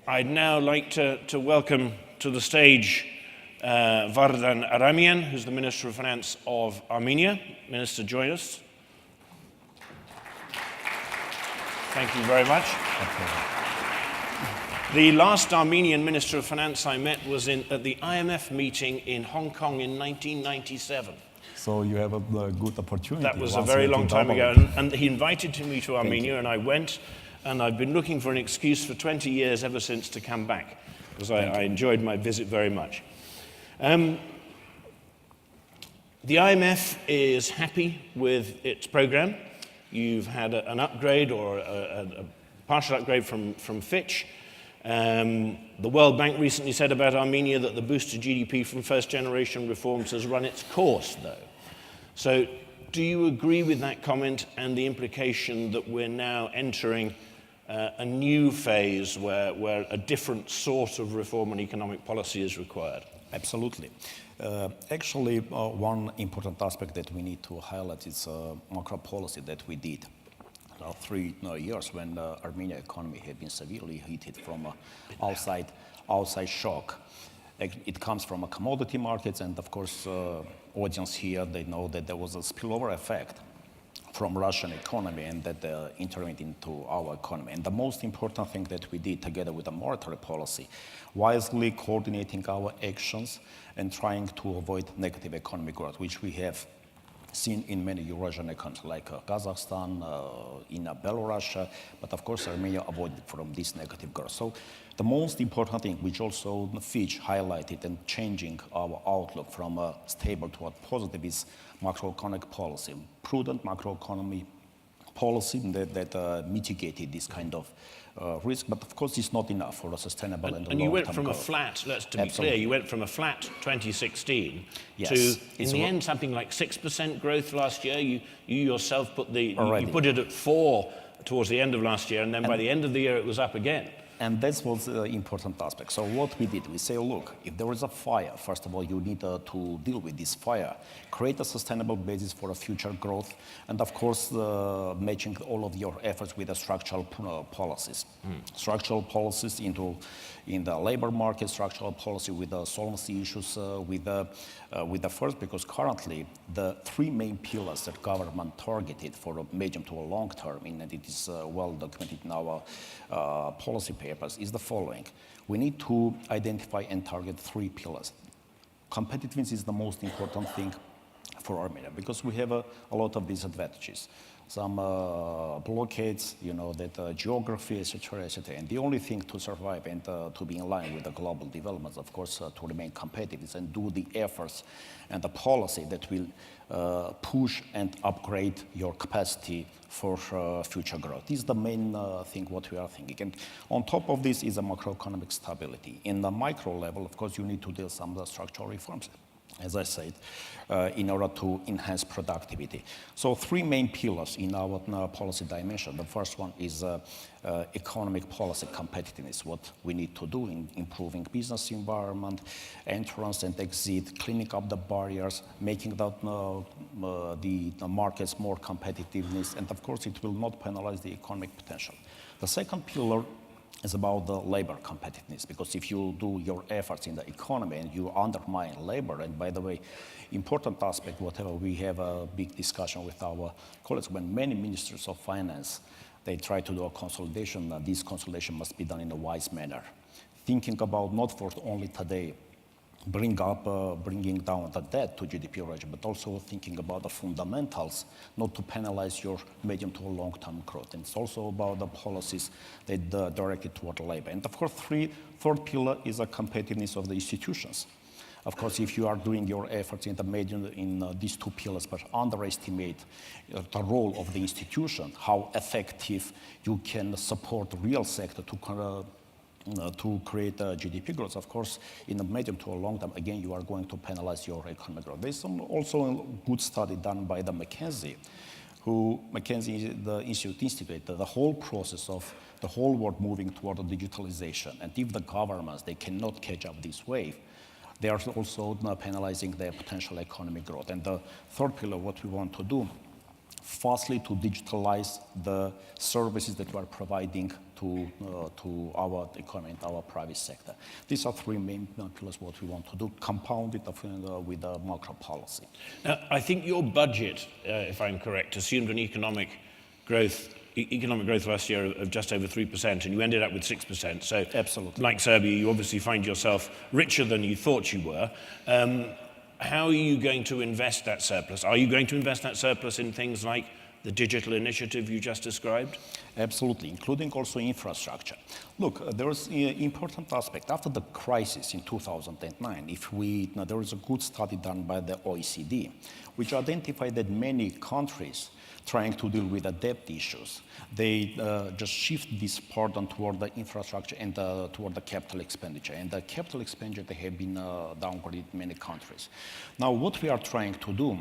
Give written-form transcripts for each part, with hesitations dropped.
I'd now like to welcome to the stage Vardan Aramyan, who's the Minister of Finance of Armenia. Minister, join us. Thank you very much. The last Armenian Minister of Finance I met was at the IMF meeting in Hong Kong in 1997. So you have a good opportunity. That was a very long time ago, and he invited me to Armenia, and I went, and I've been looking for an excuse for 20 years ever since to come back, because I enjoyed my visit very much. The IMF is happy with its program. You've had an upgrade or a partial upgrade from Fitch. The World Bank recently said about Armenia that the boost to GDP from first-generation reforms has run its course, though. So do you agree with that comment and the implication that we're now entering a new phase where a different sort of reform and economic policy is required? Absolutely. Actually, one important aspect that we need to highlight is macro policy that we did. 3 years when the Armenian economy had been severely hit from outside shock. It comes from commodity markets, and of course, audience here, they know that there was a spillover effect from Russian economy and that entered into our economy. And the most important thing that we did together with the monetary policy, wisely coordinating our actions and trying to avoid negative economic growth, which we have seen in many Eurasian economies like Kazakhstan, in Belarus, but of course Armenia avoided from this negative growth. So the most important thing, which also Fitch highlighted and changing our outlook from stable toward positive, is macroeconomic policy, prudent macroeconomic policy that mitigated this kind of risk, but of course it's not enough for a sustainable and long-term growth. And you went from a flat, to be clear, you went from a flat 2016 to, in the end, something like 6% growth last year. You yourself put you put it at 4 towards the end of last year, and then by the end of the year it was up again. And that was the important aspect. So what we did, we say, look, if there is a fire, first of all, you need to deal with this fire, create a sustainable basis for a future growth, and of course, matching all of your efforts with the structural policies. Structural policies in the labor market, structural policy with the solvency issues, with the first, because currently the 3 main pillars that government targeted for a medium to a long term, and it is well documented in our policy papers, is the following. We need to identify and target 3 pillars. Competitiveness is the most important thing for Armenia because we have a lot of disadvantages. Some blockades, that geography, etc., etc. And the only thing to survive and to be in line with the global developments, of course, to remain competitive and do the efforts and the policy that will push and upgrade your capacity for future growth. This is the main thing what we are thinking. And on top of this is a macroeconomic stability. In the micro level, of course, you need to do some of the structural reforms, as I said, in order to enhance productivity. So 3 main pillars in our policy dimension. The first one is economic policy competitiveness, what we need to do in improving business environment, entrance and exit, cleaning up the barriers, making the markets more competitiveness, and of course it will not penalize the economic potential. The second pillar is about the labor competitiveness, because if you do your efforts in the economy and you undermine labor, and by the way, important aspect, whatever, we have a big discussion with our colleagues when many ministers of finance, they try to do a consolidation, this consolidation must be done in a wise manner. Thinking about not for only today, bringing down the debt to GDP ratio, but also thinking about the fundamentals, not to penalize your medium to long-term growth. And it's also about the policies that directed toward labor. And of course, third pillar is a competitiveness of the institutions. Of course, if you are doing your efforts in the medium in these 2 pillars, but underestimate the role of the institution, how effective you can support the real sector to create GDP growth, of course, in the medium to a long term, again, you are going to penalize your economic growth. There's also a good study done by the McKinsey, the institute instigated the whole process of the whole world moving toward digitalization. And if the governments, they cannot catch up this wave, they are also penalizing their potential economic growth. And the third pillar, what we want to do, fastly to digitalize the services that we are providing to to our economy and our private sector. These are three main pillars what we want to do, compounded with the macro policy. Now, I think your budget, if I'm correct, assumed an economic growth last year of just over 3%, and you ended up with 6%. So, absolutely, like Serbia, you obviously find yourself richer than you thought you were. How are you going to invest that surplus? Are you going to invest that surplus in things like the digital initiative you just described? Absolutely, including also infrastructure. Look, there is an important aspect. After the crisis in 2009, there was a good study done by the OECD, which identified that many countries trying to deal with the debt issues, they just shift this burden toward the infrastructure and toward the capital expenditure. And the capital expenditure, they have been downgraded in many countries. Now, what we are trying to do,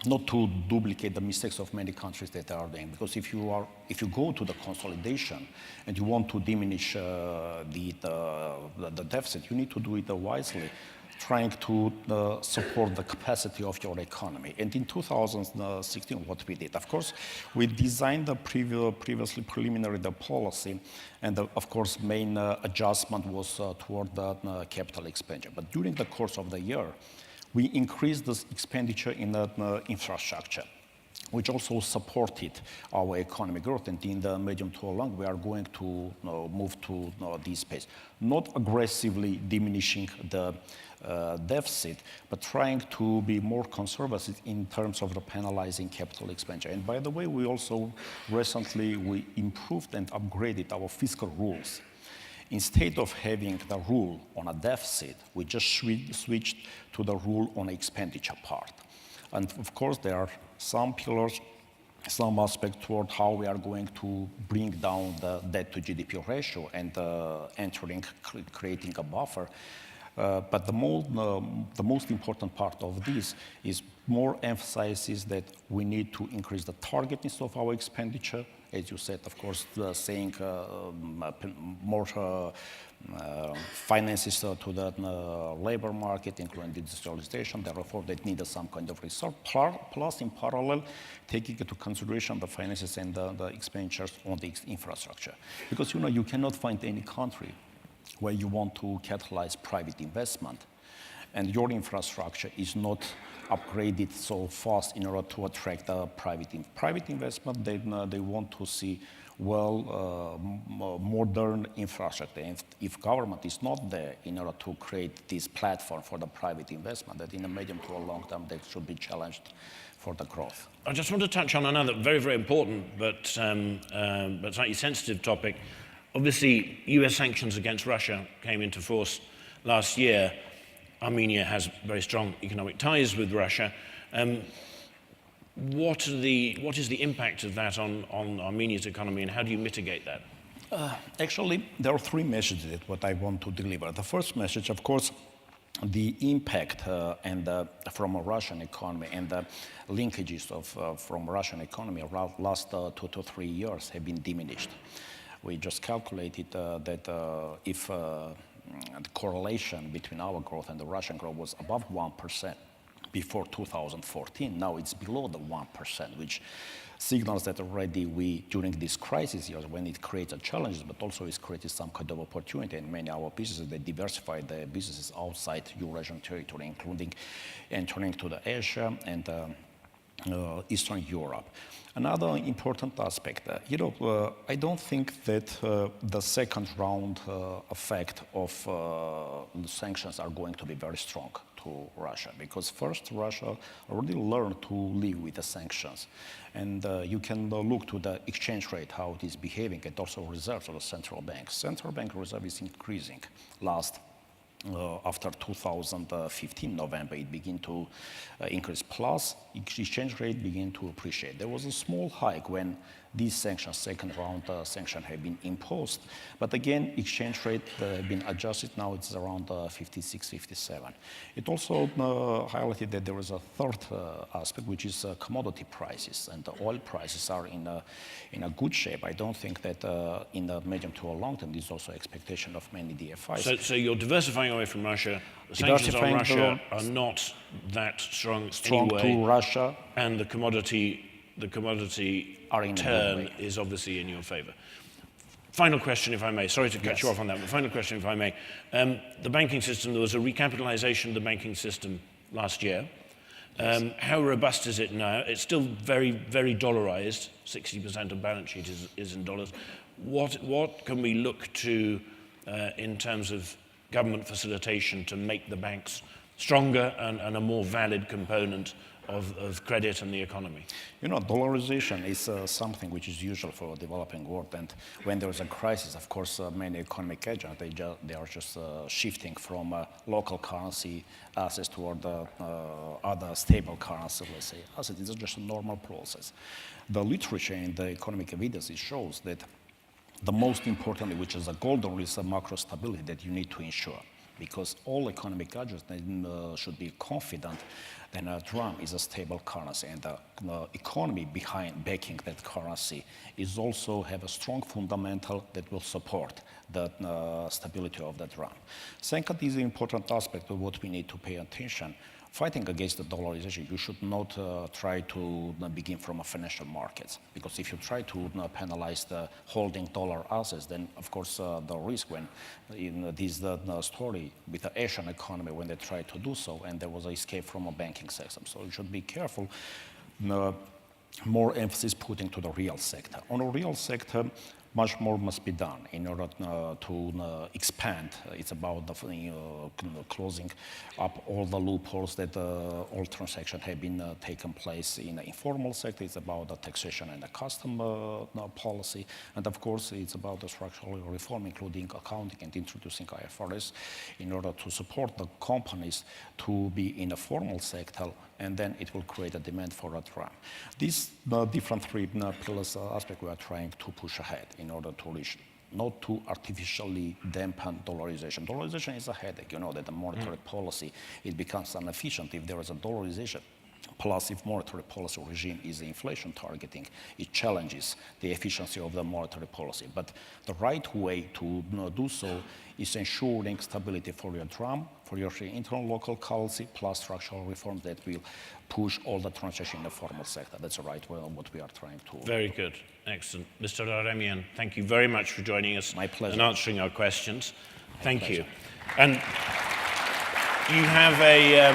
not to duplicate the mistakes of many countries that are doing, because if you go to the consolidation and you want to diminish the deficit, you need to do it wisely, trying to support the capacity of your economy. And in 2016, what we did, of course, we designed the previously preliminary policy, and of course, main adjustment was toward the capital expenditure. But during the course of the year, we increased the expenditure in the infrastructure, which also supported our economic growth. And in the medium to long, we are going to move to this space, not aggressively diminishing the deficit, but trying to be more conservative in terms of the penalizing capital expenditure. And by the way, we also recently improved and upgraded our fiscal rules. Instead of having the rule on a deficit, we just switched to the rule on expenditure part. And of course, there are some pillars, some aspects toward how we are going to bring down the debt to GDP ratio and creating a buffer. But the most important part of this is more emphasizes that we need to increase the targetness of our expenditure. As you said, of course, saying more finances to the labor market, including digitalization, therefore they need some kind of resource, plus in parallel, taking into consideration the finances and the expenditures on the infrastructure. Because you cannot find any country where you want to catalyze private investment, and your infrastructure is not upgraded so fast in order to attract private investment. They want to see modern infrastructure. And if government is not there in order to create this platform for the private investment, that in the medium to a long term, they should be challenged for the growth. I just want to touch on another very, very important but slightly sensitive topic. Obviously, US sanctions against Russia came into force last year. Armenia has very strong economic ties with Russia. What is the impact of that on Armenia's economy, and how do you mitigate that? Actually, there are three messages that what I want to deliver. The first message, of course, the impact from a Russian economy and the linkages from Russian economy around last 2 to 3 years have been diminished. We just calculated that if the correlation between our growth and the Russian growth was above 1% before 2014, now it's below the 1%, which signals that already during this crisis years, when it creates a challenge, but also it's created some kind of opportunity, and many of our businesses, they diversify their businesses outside Eurasian territory, including entering to the Asia and Eastern Europe. Another important aspect, I don't think that the second round effect of the sanctions are going to be very strong to Russia, because first, Russia already learned to live with the sanctions. And you can look to the exchange rate, how it is behaving, and also reserves of the central bank. Central bank reserve is increasing. After 2015 November, it began to increase. Plus, exchange rate began to appreciate. There was a small hike when these sanctions, second round sanctions, have been imposed. But again, exchange rate have been adjusted. Now it's around 56, 57. It also highlighted that there is a third aspect, which is commodity prices, and the oil prices are in a good shape. I don't think that in the medium to a long term, there's also expectation of many DFIs. So you're diversifying away from Russia. The sanctions on Russia are not that strong anyway, to Russia, and the commodity turn is obviously in your favor. Final question, if I may. Sorry to cut Yes. you off on that, but final question, if I may. The banking system, there was a recapitalization of the banking system last year. How robust is it now? It's still very, very dollarized. 60% of balance sheet is in dollars. What can we look to in terms of government facilitation to make the banks stronger and a more valid component of credit and the economy? You know, dollarization is something which is usual for a developing world, and when there is a crisis, of course, many economic agents, they are just shifting from local currency assets toward other stable currency, let's say, assets. It's just a normal process. The literature in the economic evidence shows that the most important, which is a golden rule, is a macro stability that you need to ensure, because all economic agents should be confident that a dram is a stable currency, and the economy behind backing that currency is also have a strong fundamental that will support the stability of the dram. Second is the important aspect of what we need to pay attention. Fighting against the dollarization, you should not try to begin from a financial markets, because if you try to penalize the holding dollar assets, then of course the risk when in this story with the Asian economy when they tried to do so, and there was an escape from a banking system. So you should be careful. More emphasis putting to the real sector. On a real sector, much more must be done in order to expand. It's about the, closing up all the loopholes that all transactions have been taken place in the informal sector. It's about the taxation and the custom policy. And of course, it's about the structural reform, including accounting and introducing IFRS in order to support the companies to be in the formal sector, and then it will create a demand for a dram. These different three pillars aspect we are trying to push ahead in order to reach, not to artificially dampen dollarization. Dollarization is a headache. You know that the monetary policy, it becomes inefficient if there is a dollarization. Plus, if monetary policy regime is inflation targeting, it challenges the efficiency of the monetary policy. But the right way to do so is ensuring stability for your dram, for your internal local currency, plus structural reforms that will push all the transactions in the formal sector. That's the right way of what we are trying to. Very good. Excellent. Mr. Aramyan, thank you very much for joining us. My pleasure. And answering our questions. Thank pleasure. you. And you have a,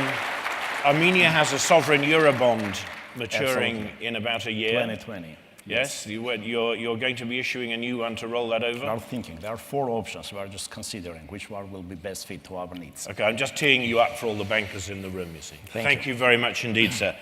Armenia has a sovereign Eurobond maturing Absolutely. in about a year. 2020. Yes, you're going to be issuing a new one to roll that over? We are thinking. There are 4 options. We are just considering which one will be best fit to our needs. Okay, I'm just teeing you up for all the bankers in the room, you see. Thank Thank you very much indeed, sir.